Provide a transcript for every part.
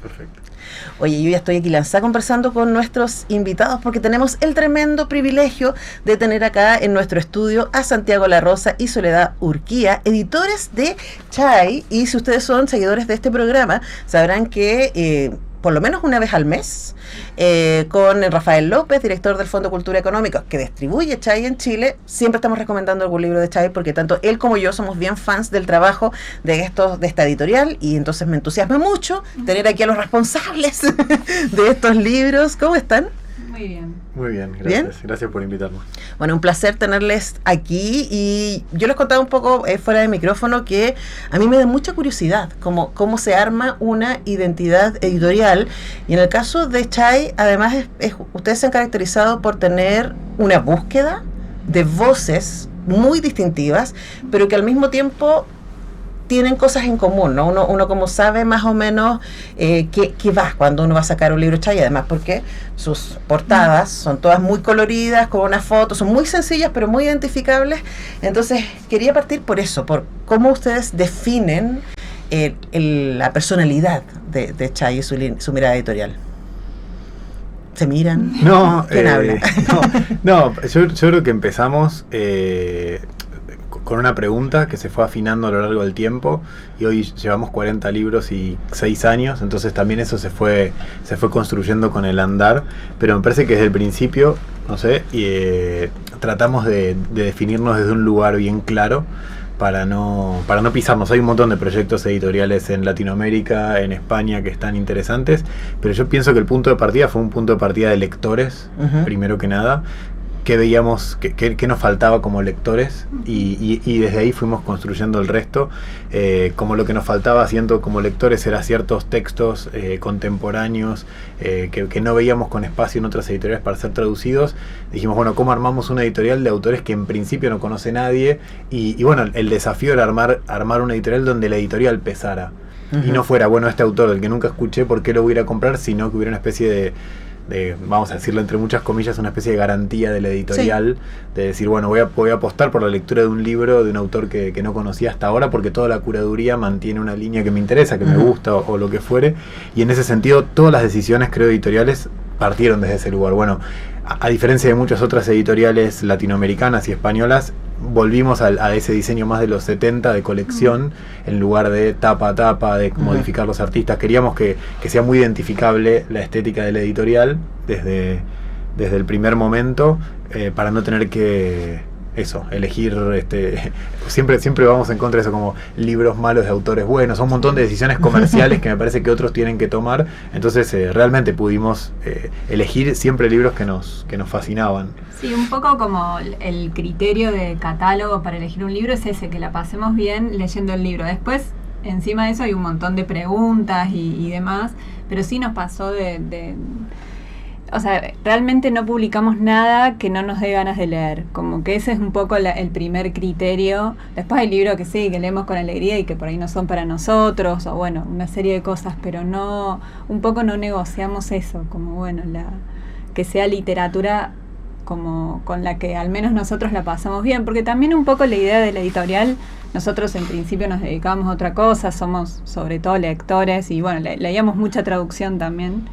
Perfecto. Oye, yo ya estoy aquí lanzada conversando con nuestros invitados porque tenemos el tremendo privilegio de tener acá en nuestro estudio a Santiago La Rosa y Soledad Urquía, editores de Chay. Y si ustedes son seguidores de este programa, sabrán que por lo menos una vez al mes, con Rafael López, director del Fondo Cultura Económica, que distribuye Chay en Chile, siempre estamos recomendando algún libro de Chay, porque tanto él como yo somos bien fans del trabajo de esta editorial, y entonces me entusiasma mucho tener aquí a los responsables de estos libros. ¿Cómo están? Muy bien. Muy bien, gracias. ¿Bien? Gracias por invitarnos. Bueno, un placer tenerles aquí, y yo les contaba un poco fuera de micrófono que a mí me da mucha curiosidad cómo se arma una identidad editorial, y en el caso de Chay, además, ustedes se han caracterizado por tener una búsqueda de voces muy distintivas, pero que al mismo tiempo tienen cosas en común, ¿no? Uno como sabe más o menos qué va cuando uno va a sacar un libro Chay, además porque sus portadas son todas muy coloridas, con unas fotos, son muy sencillas pero muy identificables. Entonces quería partir por eso, por cómo ustedes definen la personalidad de Chay y su mirada editorial. ¿Se miran? No, ¿Quién habla? yo creo que empezamos con una pregunta que se fue afinando a lo largo del tiempo, y hoy llevamos 40 libros y 6 años, entonces también eso se fue construyendo con el andar, pero me parece que desde el principio, no sé, tratamos de definirnos desde un lugar bien claro para no pisarnos. Hay un montón de proyectos editoriales en Latinoamérica, en España, que están interesantes, pero yo pienso que el punto de partida fue un punto de partida de lectores, primero que nada, que veíamos que nos faltaba como lectores, y desde ahí fuimos construyendo el resto. Como lo que nos faltaba siendo como lectores era ciertos textos contemporáneos que no veíamos con espacio en otras editoriales para ser traducidos. Dijimos, bueno, ¿cómo armamos una editorial de autores que en principio no conoce nadie? Y bueno, el desafío era armar una editorial donde la editorial pesara. Y no fuera, bueno, este autor del que nunca escuché, ¿por qué lo voy a ir a comprar? Sino que hubiera una especie de, vamos a decirlo entre muchas comillas, una especie de garantía de la editorial, sí, de decir, bueno, voy a apostar por la lectura de un libro de un autor que no conocía hasta ahora, porque toda la curaduría mantiene una línea que me interesa, que me gusta, o lo que fuere, y en ese sentido todas las decisiones, creo, editoriales partieron desde ese lugar. Bueno, a diferencia de muchas otras editoriales latinoamericanas y españolas, volvimos a ese diseño más de los 70 de colección, en lugar de tapa a tapa, de modificar los artistas. Queríamos que sea muy identificable la estética de la editorial desde el primer momento, para no tener que elegir, siempre vamos en contra de eso, como libros malos de autores buenos. Son un montón de decisiones comerciales que me parece que otros tienen que tomar. Entonces realmente pudimos elegir siempre libros que nos fascinaban. Sí, un poco como el criterio de catálogo para elegir un libro es ese, que la pasemos bien leyendo el libro. Después, encima de eso, hay un montón de preguntas y demás, pero sí nos pasó o sea, realmente no publicamos nada que no nos dé ganas de leer. Como que ese es un poco el primer criterio. Después hay libros que sí, que leemos con alegría y que por ahí no son para nosotros, o bueno, una serie de cosas, pero un poco no negociamos eso, como bueno, que sea literatura como con la que al menos nosotros la pasamos bien, porque también un poco la idea de la editorial, nosotros en principio nos dedicamos a otra cosa, somos sobre todo lectores, y bueno, leíamos mucha traducción también.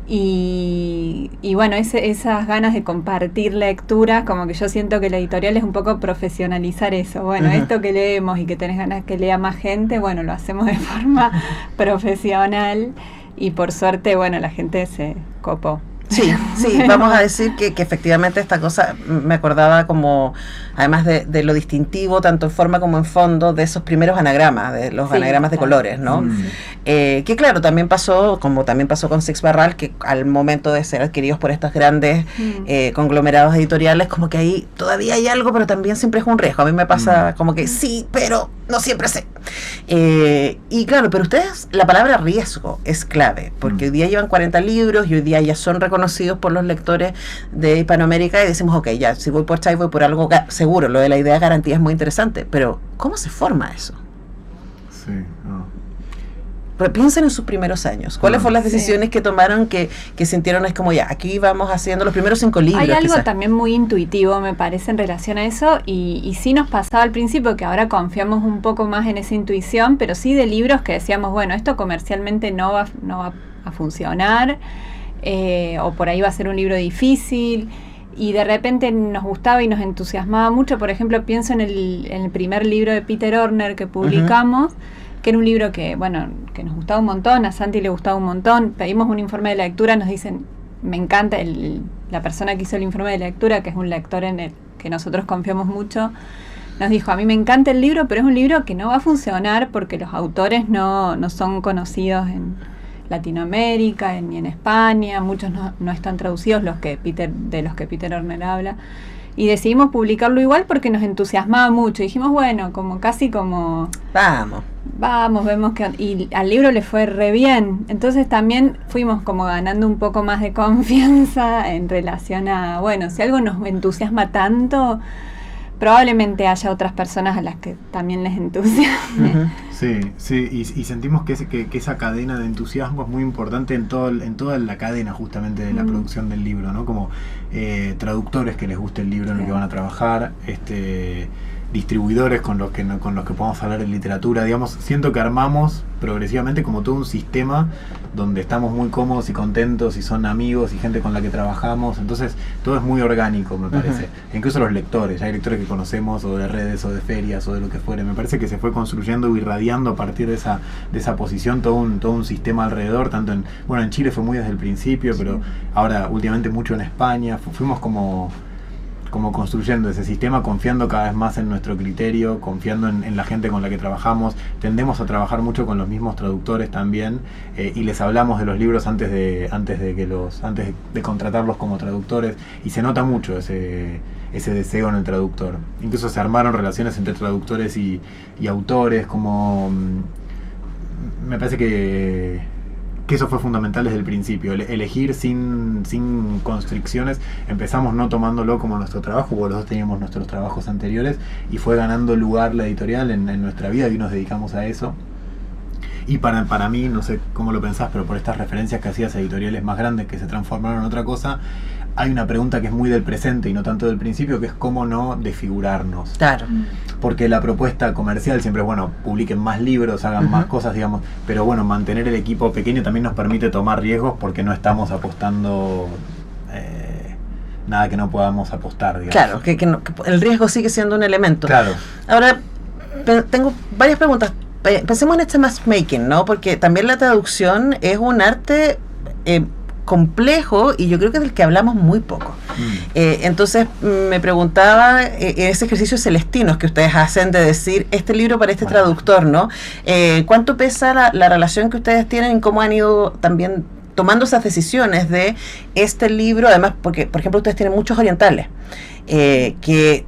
Y bueno, esas ganas de compartir lecturas, como que yo siento que la editorial es un poco profesionalizar eso. Bueno, esto que leemos y que tenés ganas que lea más gente, bueno, lo hacemos de forma profesional, y por suerte, bueno, la gente se copó. Sí, vamos a decir que efectivamente esta cosa, me acordaba como, además de lo distintivo, tanto en forma como en fondo, de esos primeros anagramas, de los anagramas de colores, ¿no? Que claro, también pasó con Six Barral, que al momento de ser adquiridos por estos grandes conglomerados editoriales, como que ahí todavía hay algo, pero también siempre es un riesgo. A mí me pasa como que sí, pero no siempre sé. Y claro, pero ustedes, la palabra riesgo es clave, porque hoy día llevan 40 libros y hoy día ya son reconocidos por los lectores de Hispanoamérica, y decimos, ok, ya, si voy por Chay, voy por algo seguro. Lo de la idea de garantía es muy interesante, pero ¿cómo se forma eso? Sí, no. piensen en sus primeros años. ¿Cuáles fueron las decisiones que tomaron que sintieron es como ya, aquí vamos haciendo los primeros 5 libros? Hay algo quizás también muy intuitivo, me parece, en relación a eso, y sí nos pasaba al principio que ahora confiamos un poco más en esa intuición, pero sí de libros que decíamos, bueno, esto comercialmente no va a funcionar, o por ahí va a ser un libro difícil, y de repente nos gustaba y nos entusiasmaba mucho. Por ejemplo, pienso en el primer libro de Peter Orner que publicamos, que era un libro que, bueno, que nos gustaba un montón, a Santi le gustaba un montón. Pedimos un informe de lectura, nos dicen, me encanta la persona que hizo el informe de lectura, que es un lector en el que nosotros confiamos mucho, nos dijo, a mí me encanta el libro, pero es un libro que no va a funcionar porque los autores no son conocidos en Latinoamérica, ni en España, muchos no están traducidos de los que Peter Orner habla, y decidimos publicarlo igual porque nos entusiasmaba mucho. Dijimos, bueno, casi como vamos, vemos que... Y al libro le fue re bien. Entonces también fuimos como ganando un poco más de confianza en relación a, bueno, si algo nos entusiasma tanto, probablemente haya otras personas a las que también les entusiasme. Sí, y sentimos que esa cadena de entusiasmo es muy importante en toda la cadena justamente de la producción del libro, ¿no? Como traductores que les guste el libro en el que van a trabajar, distribuidores con los que podamos hablar de literatura, digamos, siento que armamos progresivamente como todo un sistema donde estamos muy cómodos y contentos y son amigos y gente con la que trabajamos, entonces todo es muy orgánico, me parece. Incluso los lectores, hay lectores que conocemos o de redes o de ferias o de lo que fuere, me parece que se fue construyendo y irradiando a partir de esa posición todo un sistema alrededor, tanto en Chile fue muy desde el principio, pero ahora últimamente mucho en España, fuimos como construyendo ese sistema, confiando cada vez más en nuestro criterio, confiando en la gente con la que trabajamos. Tendemos a trabajar mucho con los mismos traductores también, y les hablamos de los libros antes de contratarlos como traductores, y se nota mucho ese deseo en el traductor. Incluso se armaron relaciones entre traductores y autores, como me parece que eso fue fundamental desde el principio, elegir sin constricciones. Empezamos no tomándolo como nuestro trabajo, porque los dos teníamos nuestros trabajos anteriores, y fue ganando lugar la editorial en nuestra vida, y nos dedicamos a eso. Y para mí, no sé cómo lo pensás, pero por estas referencias que hacías a editoriales más grandes que se transformaron en otra cosa, hay una pregunta que es muy del presente y no tanto del principio, que es cómo no desfigurarnos. Claro. Porque la propuesta comercial siempre es, bueno, publiquen más libros, hagan más cosas, digamos, pero bueno, mantener el equipo pequeño también nos permite tomar riesgos porque no estamos apostando nada que no podamos apostar, digamos. Claro, que el riesgo sigue siendo un elemento. Claro. Ahora, tengo varias preguntas. Pensemos en este matchmaking, ¿no? Porque también la traducción es un arte complejo, y yo creo que es del que hablamos muy poco. Entonces me preguntaba, ese ejercicio celestinos que ustedes hacen de decir este libro para este traductor, ¿no? ¿Cuánto pesa la relación que ustedes tienen? ¿Cómo han ido también tomando esas decisiones de este libro? Además, porque por ejemplo ustedes tienen muchos orientales, que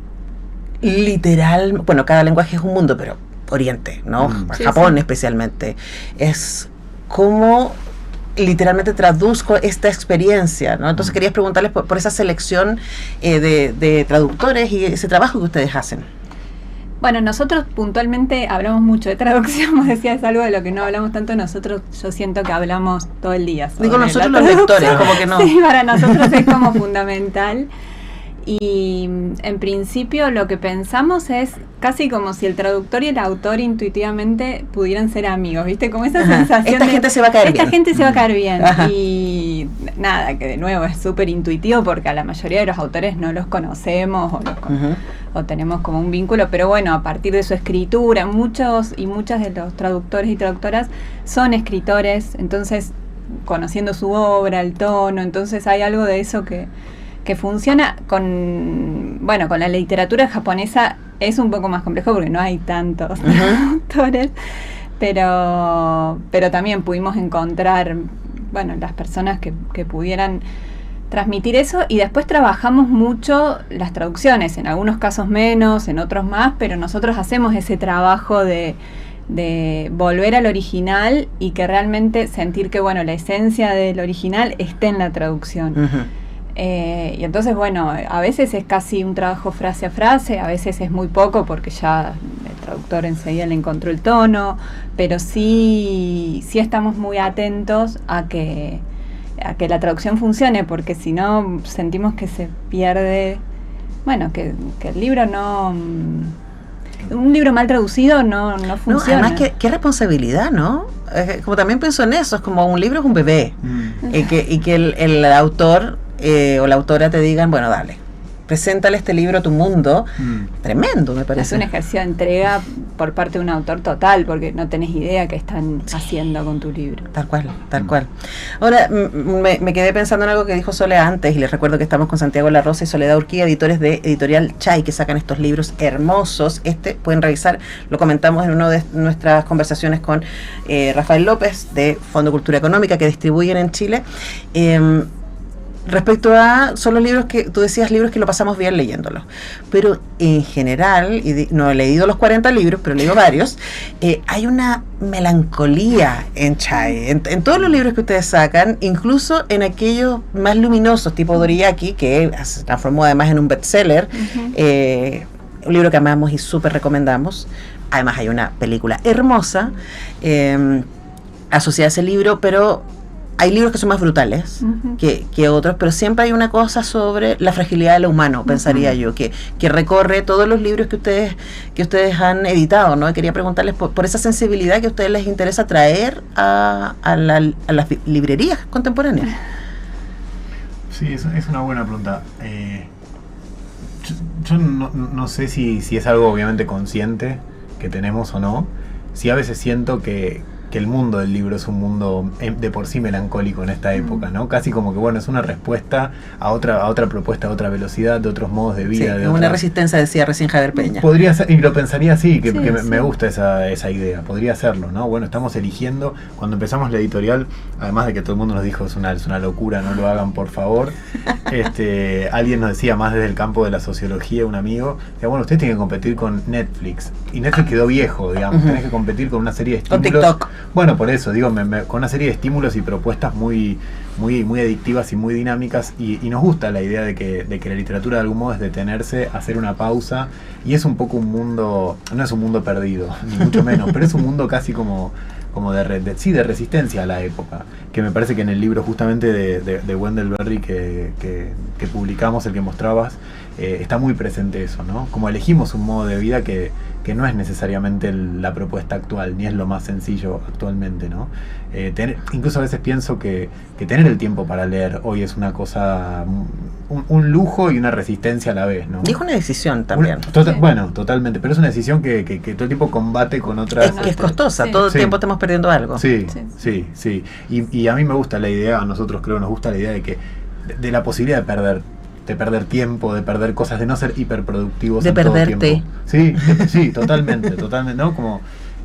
literal, bueno, cada lenguaje es un mundo, pero Oriente, ¿no? Japón especialmente, es como literalmente traduzco esta experiencia, ¿no? Entonces quería preguntarles por esa selección de traductores y ese trabajo que ustedes hacen. Bueno, nosotros puntualmente hablamos mucho de traducción, como decía, es algo de lo que no hablamos tanto nosotros, yo siento que hablamos todo el día. Digo nosotros los lectores, como que no. Sí, para nosotros es como fundamental. Y en principio lo que pensamos es casi como si el traductor y el autor intuitivamente pudieran ser amigos, ¿viste? Como esa sensación esta gente se va a caer bien. Esta gente se va a caer bien. Y nada, que de nuevo es súper intuitivo porque a la mayoría de los autores no los conocemos o tenemos como un vínculo, pero bueno, a partir de su escritura, muchos y muchas de los traductores y traductoras son escritores, entonces conociendo su obra, el tono, entonces hay algo de eso que funciona con la literatura japonesa. Es un poco más complejo porque no hay tantos autores, pero también pudimos encontrar, las personas que pudieran transmitir eso, y después trabajamos mucho las traducciones, en algunos casos menos, en otros más, pero nosotros hacemos ese trabajo de volver al original y que realmente sentir que la esencia del original esté en la traducción. Y entonces, bueno, a veces es casi un trabajo frase a frase, a veces es muy poco porque ya el traductor enseguida le encontró el tono, pero sí estamos muy atentos a que la traducción funcione, porque si no sentimos que se pierde, bueno, que el libro no... Un libro mal traducido no funciona. No, además, qué responsabilidad, ¿no? Como también pienso en eso, es como un libro es un bebé, y que el autor o la autora te digan, bueno, dale, preséntale este libro a tu mundo. Tremendo, me parece. Es un ejercicio de entrega por parte de un autor total, porque no tenés idea qué están haciendo con tu libro. Tal cual. Ahora, me quedé pensando en algo que dijo Sole antes, y les recuerdo que estamos con Santiago La Rosa y Soledad Urquía, editores de Editorial Chay, que sacan estos libros hermosos. Pueden revisar, lo comentamos en una de nuestras conversaciones con Rafael López, de Fondo Cultura Económica, que distribuyen en Chile. Respecto a, son los libros que, tú decías, libros que lo pasamos bien leyéndolos, pero en general, y no he leído los 40 libros, pero he leído varios, hay una melancolía en Chay, en todos los libros que ustedes sacan, incluso en aquellos más luminosos, tipo Doriyaki, que se transformó además en un bestseller, un libro que amamos y súper recomendamos. Además hay una película hermosa asociada a ese libro, pero hay libros que son más brutales que otros, pero siempre hay una cosa sobre la fragilidad de lo humano, pensaría yo, que recorre todos los libros que ustedes han editado, ¿no? Y quería preguntarles por esa sensibilidad que a ustedes les interesa traer a las librerías contemporáneas. Sí, es una buena pregunta. Yo no sé si es algo obviamente consciente que tenemos o no. Sí, a veces siento que el mundo del libro es un mundo de por sí melancólico en esta época, ¿no? Casi como que, bueno, es una respuesta a otra propuesta, a otra velocidad, de otros modos de vida. Sí, una resistencia, decía recién Javier Peña. Podría ser, y lo pensaría así, que me gusta esa idea, podría serlo, ¿no? Bueno, estamos eligiendo, cuando empezamos la editorial, además de que todo el mundo nos dijo, es una locura, no lo hagan, por favor, alguien nos decía, más desde el campo de la sociología, un amigo, decía, bueno, ustedes tienen que competir con Netflix, y Netflix quedó viejo, digamos, tenés que competir con una serie de estímulos. Con TikTok. Bueno, por eso, digo, con una serie de estímulos y propuestas muy adictivas y muy dinámicas, y nos gusta la idea de que la literatura de algún modo es detenerse, hacer una pausa, y es un poco un mundo, no es un mundo perdido, ni mucho menos, pero es un mundo casi como de resistencia a la época, que me parece que en el libro justamente de Wendell Berry que publicamos, el que mostrabas, está muy presente eso, ¿no? Como elegimos un modo de vida que no es necesariamente la propuesta actual, ni es lo más sencillo actualmente, ¿no? Incluso a veces pienso que tener el tiempo para leer hoy es una cosa, un lujo y una resistencia a la vez, ¿no? Y es una decisión también. Bueno, totalmente, pero es una decisión que todo el tiempo combate con otras... Es que es costosa, todo el tiempo estamos perdiendo algo. Sí. Y a mí me gusta la idea, a nosotros creo nos gusta la idea de la posibilidad de perder tiempo, de perder cosas, de no ser hiperproductivos de en perderte. todo el tiempo. Sí, totalmente, ¿no? Como,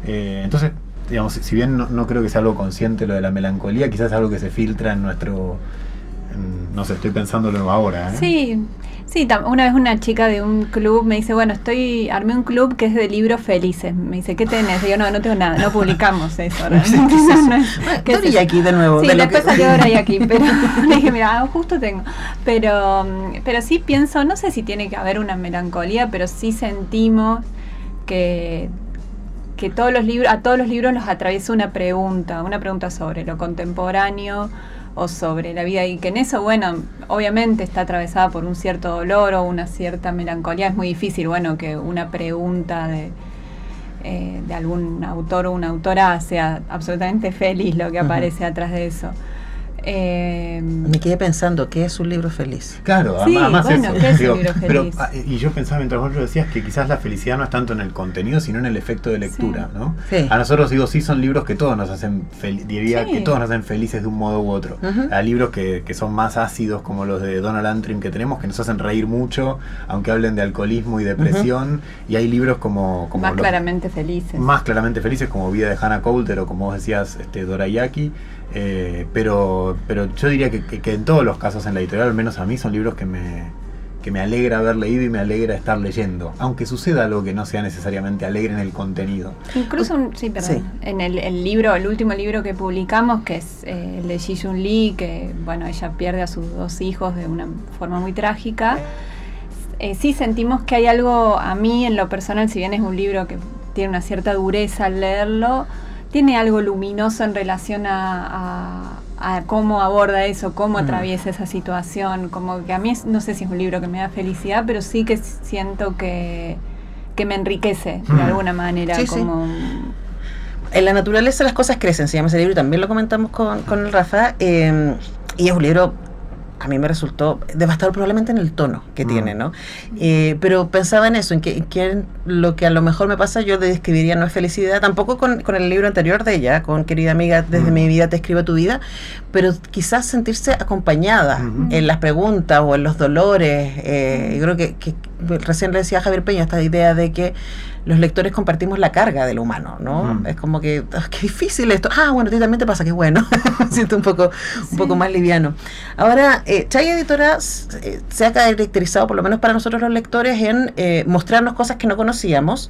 entonces, digamos, si bien no creo que sea algo consciente lo de la melancolía, quizás es algo que se filtra en nuestro... no sé, estoy pensándolo ahora, ¿eh? Sí, una vez una chica de un club me dice, bueno, armé un club que es de libros felices. Me dice, ¿qué tenés? Y yo, no tengo nada, no publicamos eso. Doriyaki de nuevo. Sí, después salió Doriyaki, pero le dije, mira, justo tengo. Pero sí pienso, no sé si tiene que haber una melancolía, pero sí sentimos que a todos los libros los atraviesa una pregunta sobre lo contemporáneo, o sobre la vida, y que en eso, bueno, obviamente está atravesada por un cierto dolor o una cierta melancolía. Es muy difícil, bueno, que una pregunta de algún autor o una autora sea absolutamente feliz lo que aparece atrás de eso. Me quedé pensando, ¿qué es un libro feliz? Claro, sí, además bueno, eso. ¿qué es un libro feliz? Y yo pensaba mientras vos lo decías que quizás la felicidad no es tanto en el contenido, sino en el efecto de lectura, ¿no? Sí. A nosotros, sí son libros que todos nos hacen que todos nos hacen felices de un modo u otro. Hay libros que son más ácidos, como los de Donald Antrim que tenemos, que nos hacen reír mucho, aunque hablen de alcoholismo y depresión, y hay libros como más claramente felices. Más claramente felices, como Vida de Hannah Coulter, o como vos decías, Doriyaki. Pero yo diría que en todos los casos en la editorial, al menos a mí, son libros que me alegra haber leído y me alegra estar leyendo, aunque suceda algo que no sea necesariamente alegre en el contenido. Incluso, en el libro, el último libro que publicamos, que es el de Ji-Yoon Lee, que bueno, ella pierde a sus 2 hijos de una forma muy trágica, sí sentimos que hay algo, a mí en lo personal, si bien es un libro que tiene una cierta dureza al leerlo, tiene algo luminoso en relación a cómo aborda eso, cómo atraviesa esa situación. Como que a mí, no sé si es un libro que me da felicidad, pero sí que siento que me enriquece de alguna manera. Sí, como En la naturaleza las cosas crecen, se llama ese libro, y también lo comentamos con el Rafa, y es un libro, a mí me resultó devastador probablemente en el tono que tiene, ¿no? Pero pensaba en eso, en que lo que a lo mejor me pasa, yo describiría no es felicidad, tampoco con el libro anterior de ella, con Querida amiga, desde mi vida te escribo tu vida, pero quizás sentirse acompañada en las preguntas o en los dolores. Yo creo que recién le decía a Javier Peña esta idea de que los lectores compartimos la carga de lo humano, ¿no? Es como que, qué difícil esto. Bueno, a ti también te pasa, qué bueno. Me siento un poco más liviano. Ahora, Chay Editora se ha caracterizado, por lo menos para nosotros los lectores, en mostrarnos cosas que no conocíamos.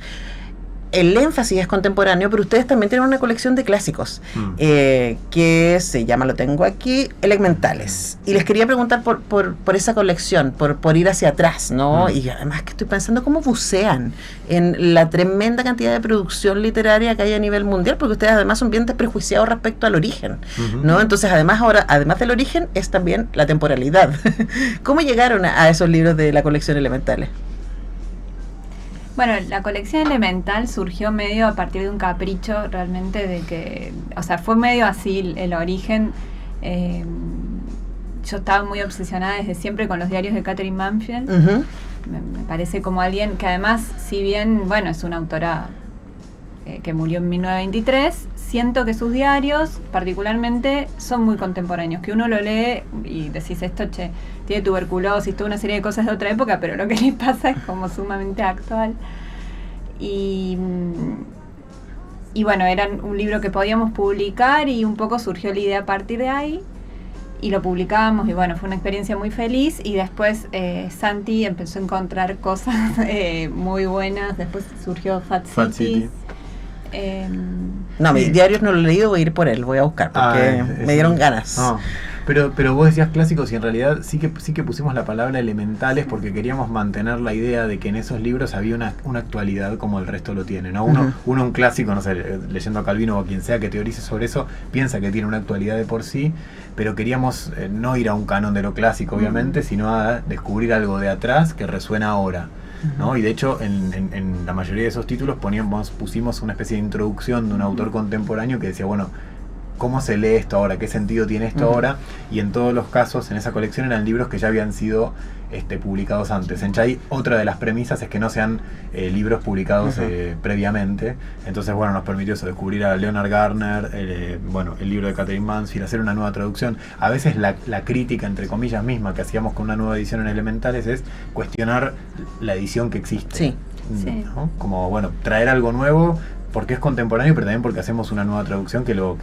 El énfasis es contemporáneo, pero ustedes también tienen una colección de clásicos que se llama, lo tengo aquí, Elementales. Y les quería preguntar por esa colección, por ir hacia atrás, ¿no? Y además que estoy pensando cómo bucean en la tremenda cantidad de producción literaria que hay a nivel mundial, porque ustedes además son bien desprejuiciados respecto al origen, ¿no? Entonces, además del origen, es también la temporalidad. ¿Cómo llegaron a esos libros de la colección Elementales? Bueno, la colección Elemental surgió medio a partir de un capricho realmente de que, o sea, fue medio así el origen. Yo estaba muy obsesionada desde siempre con los diarios de Katherine Mansfield. Me parece como alguien que además, si bien, bueno, es una autora que murió en 1923, siento que sus diarios particularmente son muy contemporáneos, que uno lo lee y decís esto, tiene tuberculosis, toda una serie de cosas de otra época, pero lo que le pasa es como sumamente actual. Y bueno, era un libro que podíamos publicar y un poco surgió la idea a partir de ahí y lo publicábamos y bueno, fue una experiencia muy feliz y después Santi empezó a encontrar cosas muy buenas, después surgió Fat City. No, mis diarios no lo he leído, voy a ir por él, voy a buscar, porque me dieron ganas. No. Pero vos decías clásicos y en realidad sí que pusimos la palabra elementales porque queríamos mantener la idea de que en esos libros había una actualidad como el resto lo tiene, ¿no? Uno un clásico, no sé, leyendo a Calvino o quien sea que teorice sobre eso, piensa que tiene una actualidad de por sí, pero queríamos no ir a un canon de lo clásico, obviamente, sino a descubrir algo de atrás que resuena ahora, ¿no? Y de hecho en la mayoría de esos títulos pusimos una especie de introducción de un autor contemporáneo que decía, bueno, ¿cómo se lee esto ahora? ¿Qué sentido tiene esto ahora? Y en todos los casos, en esa colección eran libros que ya habían sido publicados antes. En Chay, otra de las premisas es que no sean libros publicados previamente. Entonces, bueno, nos permitió eso, descubrir a Leonard Garner, el libro de Katherine Mansfield, hacer una nueva traducción. A veces la crítica, entre comillas, misma que hacíamos con una nueva edición en Elementales es cuestionar la edición que existe. Sí. ¿No? Como, bueno, traer algo nuevo porque es contemporáneo, pero también porque hacemos una nueva traducción que lo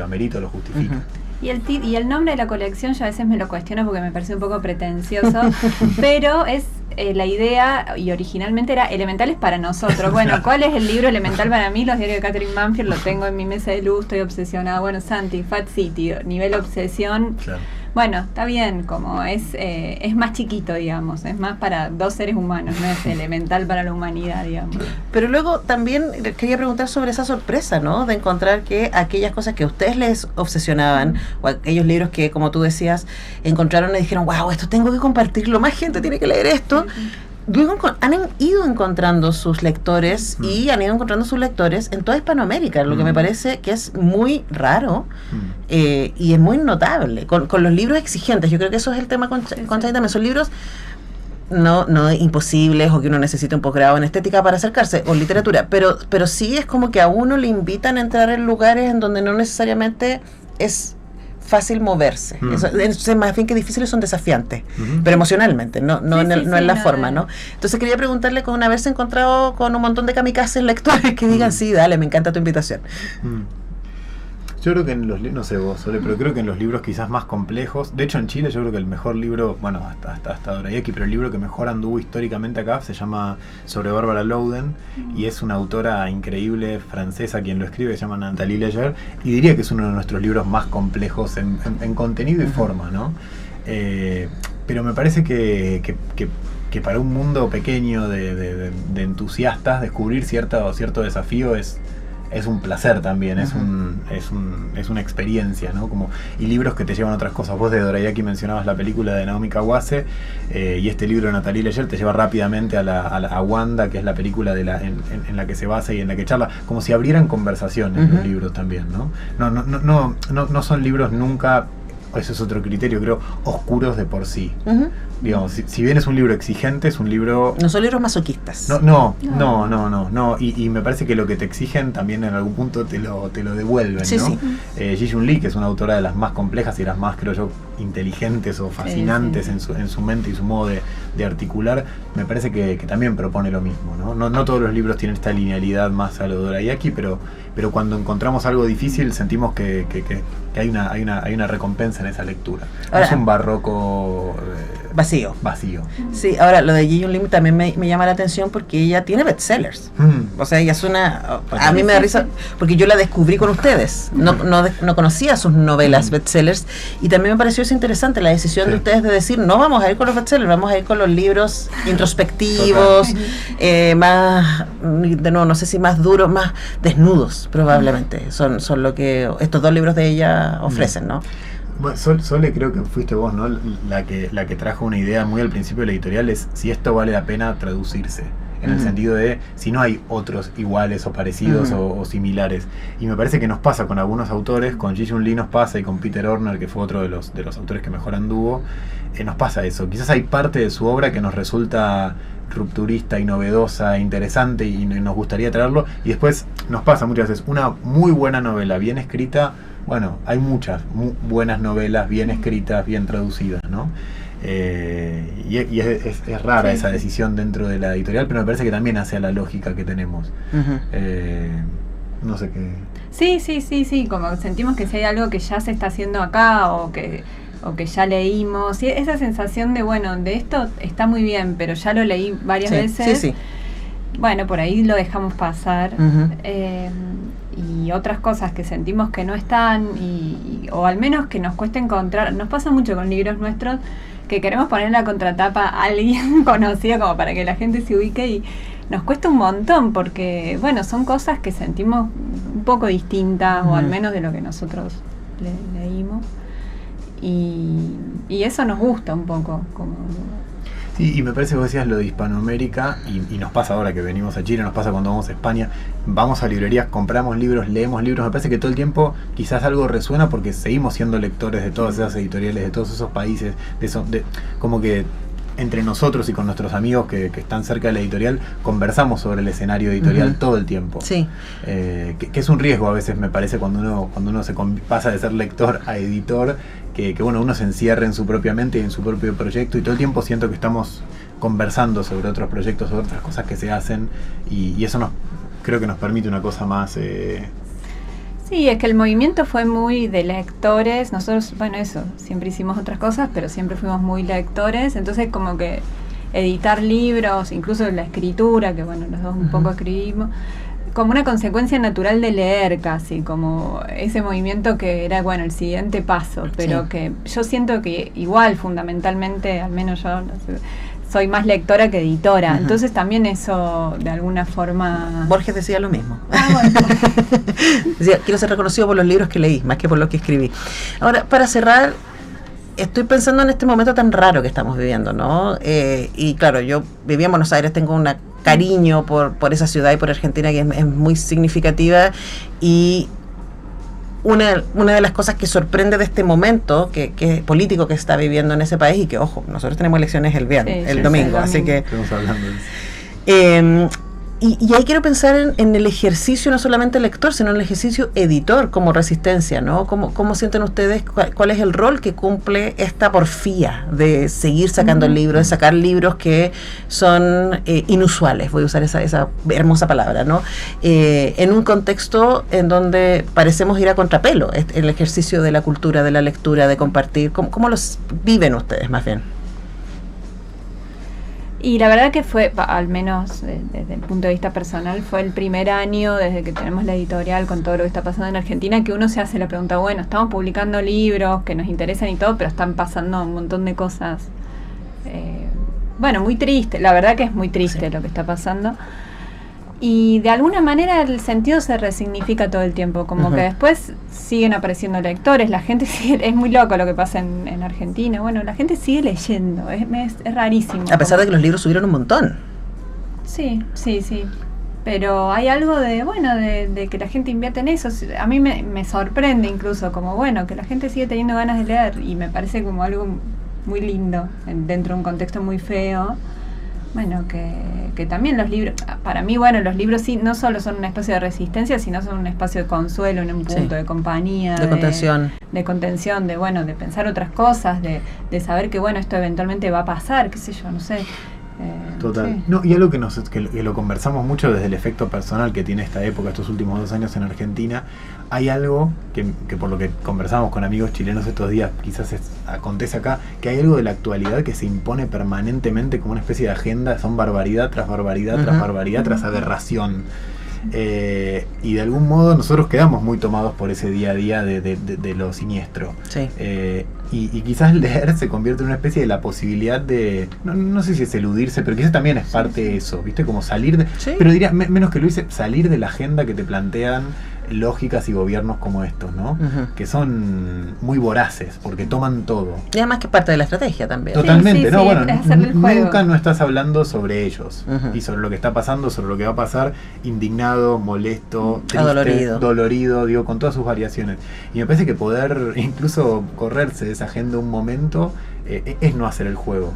amerita, lo justifica. Y el nombre de la colección yo a veces me lo cuestiono porque me parece un poco pretencioso, pero es la idea, y originalmente era Elementales para nosotros. Bueno, ¿cuál es el libro elemental para mí? Los diarios de Katherine Mansfield, lo tengo en mi mesa de luz, estoy obsesionada. Bueno, Santi, Fat City, nivel obsesión. Claro. Bueno, está bien, como es más chiquito, digamos, es más para 2 seres humanos, no es elemental para la humanidad, digamos. Pero luego también quería preguntar sobre esa sorpresa, ¿no? De encontrar que aquellas cosas que a ustedes les obsesionaban, o aquellos libros que, como tú decías, encontraron y dijeron, wow, esto tengo que compartirlo, más gente tiene que leer esto. Luego han ido encontrando sus lectores y han ido encontrando sus lectores en toda Hispanoamérica, lo que me parece que es muy raro y es muy notable con los libros exigentes. Yo creo que eso es el tema con Chay también. Son libros no imposibles o que uno necesita un posgrado en estética para acercarse o literatura, pero sí es como que a uno le invitan a entrar en lugares en donde no necesariamente es fácil moverse. Eso, más bien que difíciles son desafiantes, pero emocionalmente, no en la forma, ¿no? Entonces quería preguntarle, con haberse encontrado con un montón de kamikazes lectores que digan, sí, dale, me encanta tu invitación. Yo creo que en los libros, no sé vos, Sole, pero creo que en los libros quizás más complejos, de hecho en Chile yo creo que el mejor libro, bueno, hasta Dorayaki, pero el libro que mejor anduvo históricamente acá se llama Sobre Bárbara Louden, y es una autora increíble francesa quien lo escribe, se llama Nathalie Leger, y diría que es uno de nuestros libros más complejos en contenido y forma, ¿no? Pero me parece que para un mundo pequeño de entusiastas, descubrir cierto desafío es un placer también, es una experiencia, ¿no? Y libros que te llevan a otras cosas. Vos de Dorayaki mencionabas la película de Naomi Kawase, y este libro de Nathalie Leger te lleva rápidamente a Wanda, que es la película en la que se basa y en la que charla, como si abrieran conversaciones los libros también, ¿no? No son libros nunca, eso es otro criterio, creo, oscuros de por sí. Digamos, si bien es un libro exigente, es un libro... No son libros masoquistas. No. Y me parece que lo que te exigen también en algún punto te lo devuelven, sí, ¿no? Sí. Ji-Yoon Lee, que es una autora de las más complejas y las más, creo yo, inteligentes o fascinantes en su mente y su modo de articular, me parece que también propone lo mismo, ¿no? No todos los libros tienen esta linealidad más a lo de Dorayaki, pero cuando encontramos algo difícil sentimos que hay una recompensa en esa lectura. Ahora, es un barroco... Vacío. Sí, ahora lo de Ji-Yoon Lee también me llama la atención porque ella tiene bestsellers. O sea, ella es una... A mí me da risa porque yo la descubrí con ustedes. No conocía sus novelas bestsellers, y también me pareció eso interesante, la decisión de ustedes de decir, no vamos a ir con los bestsellers, vamos a ir con los libros introspectivos, más, de nuevo, no sé si más duros, más desnudos, probablemente. Son lo que estos dos libros de ella ofrecen, ¿no? Bueno, Sole, creo que fuiste vos, ¿no? La que trajo una idea muy al principio de la editorial, es si esto vale la pena traducirse, en el sentido de si no hay otros iguales o parecidos o similares. Y me parece que nos pasa con algunos autores, con Ji-Yoon Lee nos pasa, y con Peter Orner, que fue otro de los autores que mejor anduvo, nos pasa eso. Quizás hay parte de su obra que nos resulta rupturista y novedosa, interesante, y nos gustaría traerlo, y después nos pasa muchas veces una muy buena novela bien escrita. Bueno, hay muchas muy buenas novelas bien escritas, bien traducidas, ¿no? Y es rara esa decisión dentro de la editorial, pero me parece que también hace a la lógica que tenemos. No sé qué... Sí, como sentimos que si hay algo que ya se está haciendo acá o que ya leímos, y esa sensación de, bueno, de esto está muy bien, pero ya lo leí varias veces. Sí. Bueno, por ahí lo dejamos pasar. Y otras cosas que sentimos que no están, o al menos que nos cuesta encontrar. Nos pasa mucho con libros nuestros que queremos poner en la contratapa a alguien conocido como para que la gente se ubique, y nos cuesta un montón porque, bueno, son cosas que sentimos un poco distintas, o al menos de lo que nosotros leímos, y eso nos gusta un poco, como... Sí, y me parece que vos decías lo de Hispanoamérica, y nos pasa ahora que venimos a Chile, nos pasa cuando vamos a España, vamos a librerías, compramos libros, leemos libros, me parece que todo el tiempo quizás algo resuena porque seguimos siendo lectores de todas esas editoriales, de todos esos países, como que entre nosotros y con nuestros amigos que están cerca de la editorial, conversamos sobre el escenario editorial todo el tiempo. Sí. Que es un riesgo a veces, me parece, cuando uno se pasa de ser lector a editor, que bueno, uno se encierra en su propia mente y en su propio proyecto, y todo el tiempo siento que estamos conversando sobre otros proyectos, sobre otras cosas que se hacen, y eso creo que nos permite una cosa más... Sí, es que el movimiento fue muy de lectores. Nosotros, bueno, eso, siempre hicimos otras cosas, pero siempre fuimos muy lectores. Entonces, como que editar libros, incluso la escritura, que bueno, los dos un poco escribimos, como una consecuencia natural de leer, casi, como ese movimiento que era, bueno, el siguiente paso, pero que yo siento que igual, fundamentalmente, al menos yo, no sé, soy más lectora que editora, entonces también eso de alguna forma... Borges decía lo mismo. Bueno. Decía, quiero ser reconocido por los libros que leí, más que por los que escribí. Ahora, para cerrar, estoy pensando en este momento tan raro que estamos viviendo, ¿no? Y claro, yo vivía en Buenos Aires, tengo un cariño por esa ciudad y por Argentina que es muy significativa, y una de las cosas que sorprende de este momento que político que está viviendo en ese país, y que, ojo, nosotros tenemos elecciones el domingo, así que... Estamos hablando de eso. Y ahí quiero pensar en el ejercicio, no solamente lector, sino en el ejercicio editor como Resistencia, ¿no? ¿Cómo sienten ustedes cuál es el rol que cumple esta porfía de seguir sacando el libro, de sacar libros que son inusuales, voy a usar esa hermosa palabra, ¿no? En un contexto en donde parecemos ir a contrapelo, el ejercicio de la cultura, de la lectura, de compartir, ¿cómo los viven ustedes más bien? Y la verdad que fue, al menos desde el punto de vista personal, fue el primer año desde que tenemos la editorial con todo lo que está pasando en Argentina que uno se hace la pregunta, bueno, estamos publicando libros que nos interesan y todo, pero están pasando un montón de cosas, muy triste, la verdad que es muy triste lo que está pasando. Y de alguna manera el sentido se resignifica todo el tiempo, como que después siguen apareciendo lectores, la gente sigue, es muy loco lo que pasa en Argentina, bueno, la gente sigue leyendo, es rarísimo. A pesar de que los libros subieron un montón. Sí, pero hay algo de que la gente invierte en eso, a mí me sorprende incluso, como que la gente sigue teniendo ganas de leer, y me parece como algo muy lindo, dentro de un contexto muy feo. Que también los libros, para mí, los libros sí, no solo son un espacio de resistencia, sino son un espacio de consuelo, en un punto de compañía, de contención, de pensar otras cosas, de saber que esto eventualmente va a pasar, qué sé yo, no sé. Total. Sí. No, y algo que lo conversamos mucho desde el efecto personal que tiene esta época, estos últimos 2 años en Argentina, hay algo que por lo que conversamos con amigos chilenos estos días, quizás acontece acá, que hay algo de la actualidad que se impone permanentemente como una especie de agenda, son barbaridad tras barbaridad tras barbaridad tras aberración. Y de algún modo nosotros quedamos muy tomados por ese día a día de lo siniestro. Sí. Y quizás leer se convierte en una especie de la posibilidad de, no sé si es eludirse, pero quizás también es parte de eso, ¿viste? Como salir de, pero diría, menos que lo hice, salir de la agenda que te plantean lógicas y gobiernos como estos, ¿no? Que son muy voraces, porque toman todo. Y además que es parte de la estrategia también. Totalmente, sí, nunca no estás hablando sobre ellos y sobre lo que está pasando, sobre lo que va a pasar, indignado, molesto, triste, dolorido, digo, con todas sus variaciones. Y me parece que poder incluso correrse de esa agenda un momento es no hacer el juego.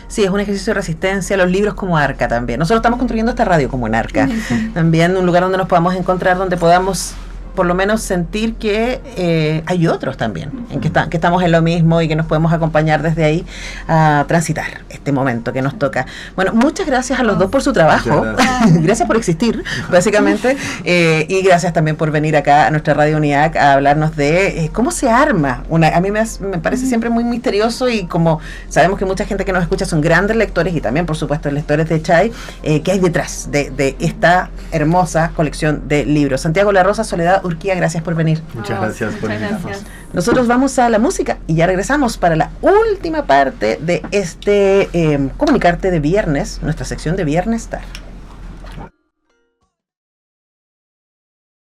Sí, es un ejercicio de resistencia, los libros como arca también. Nosotros estamos construyendo esta radio como un arca. También un lugar donde nos podamos encontrar, donde podamos por lo menos sentir que hay otros también, en que estamos en lo mismo y que nos podemos acompañar desde ahí a transitar este momento que nos toca. Bueno, muchas gracias a los dos por su trabajo, gracias por existir, básicamente, y gracias también por venir acá a nuestra Radio UNIAC a hablarnos de cómo se arma a mí me parece siempre muy misterioso, y como sabemos que mucha gente que nos escucha son grandes lectores y también, por supuesto, lectores de Chay, ¿qué hay detrás de esta hermosa colección de libros? Santiago La Rosa, Soledad Urquía, gracias por venir. Muchas gracias por invitarnos. Nosotros vamos a la música y ya regresamos para la última parte de este Comunicarte de viernes, nuestra sección de Viernestar.